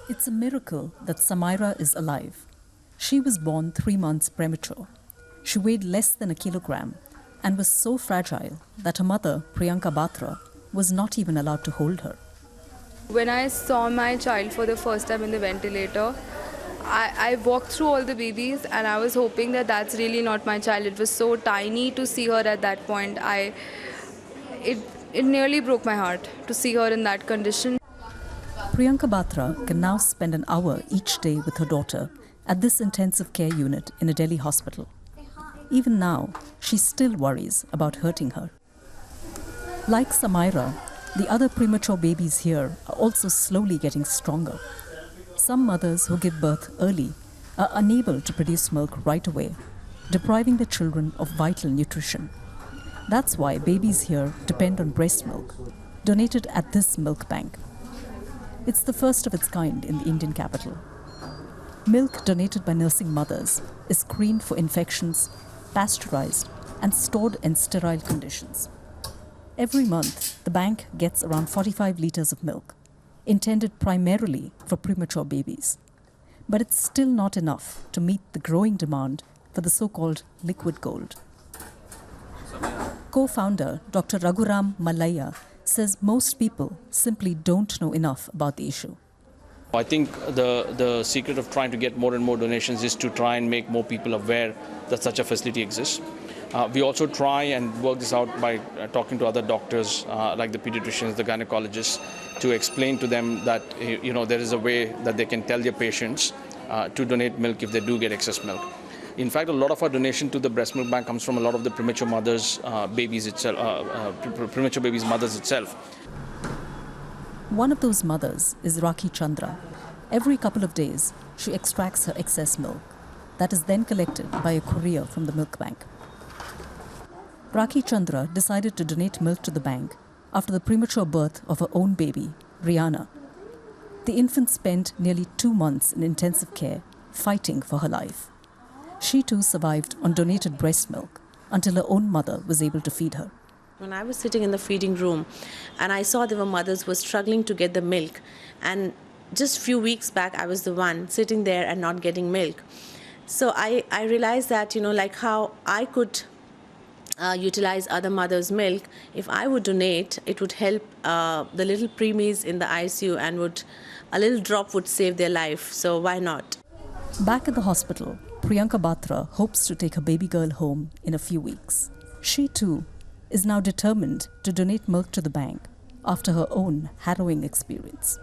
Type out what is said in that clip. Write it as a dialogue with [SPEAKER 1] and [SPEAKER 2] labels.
[SPEAKER 1] It's a miracle that Samaira is alive. She was born 3 months premature. She weighed less than a kilogram and was so fragile that her mother, Priyanka Batra, was not even allowed to hold her.
[SPEAKER 2] When I saw my child for the first time in the ventilator, I walked through all the babies and I was hoping that that's really not my child. It was so tiny to see her at that point. It nearly broke my heart to see her in that condition.
[SPEAKER 1] Priyanka Batra can now spend an hour each day with her daughter at this intensive care unit in a Delhi hospital. Even now, she still worries about hurting her. Like Samaira, the other premature babies here are also slowly getting stronger. Some mothers who give birth early are unable to produce milk right away, depriving the children of vital nutrition. That's why babies here depend on breast milk, donated at this milk bank. It's the first of its kind in the Indian capital. Milk donated by nursing mothers is screened for infections, pasteurized, and stored in sterile conditions. Every month, the bank gets around 45 liters of milk, intended primarily for premature babies. But it's still not enough to meet the growing demand for the so-called liquid gold. Co-founder Dr. Raghuram Mallaiah says most people simply don't know enough about the issue.
[SPEAKER 3] I think the secret of trying to get more and more donations is to try and make more people aware that such a facility exists. We also try and work this out by talking to other doctors like the pediatricians, the gynecologists, to explain to them that there is a way that they can tell their patients to donate milk if they do get excess milk. In fact, a lot of our donation to the breast milk bank comes from a lot of the premature mothers' babies itself, premature babies' mothers itself.
[SPEAKER 1] One of those mothers is Rakhi Chandra. Every couple of days, she extracts her excess milk. That is then collected by a courier from the milk bank. Rakhi Chandra decided to donate milk to the bank after the premature birth of her own baby, Rihanna. The infant spent nearly 2 months in intensive care, fighting for her life. She too survived on donated breast milk until her own mother was able to feed her.
[SPEAKER 4] When I was sitting in the feeding room and I saw there were mothers who were struggling to get the milk, and just a few weeks back I was the one sitting there and not getting milk. So I realized that, like how I could utilize other mothers' milk, if I would donate, it would help the little premies in the ICU, and a little drop would save their life. So why not?
[SPEAKER 1] Back at the hospital, Priyanka Batra hopes to take her baby girl home in a few weeks. She too is now determined to donate milk to the bank after her own harrowing experience.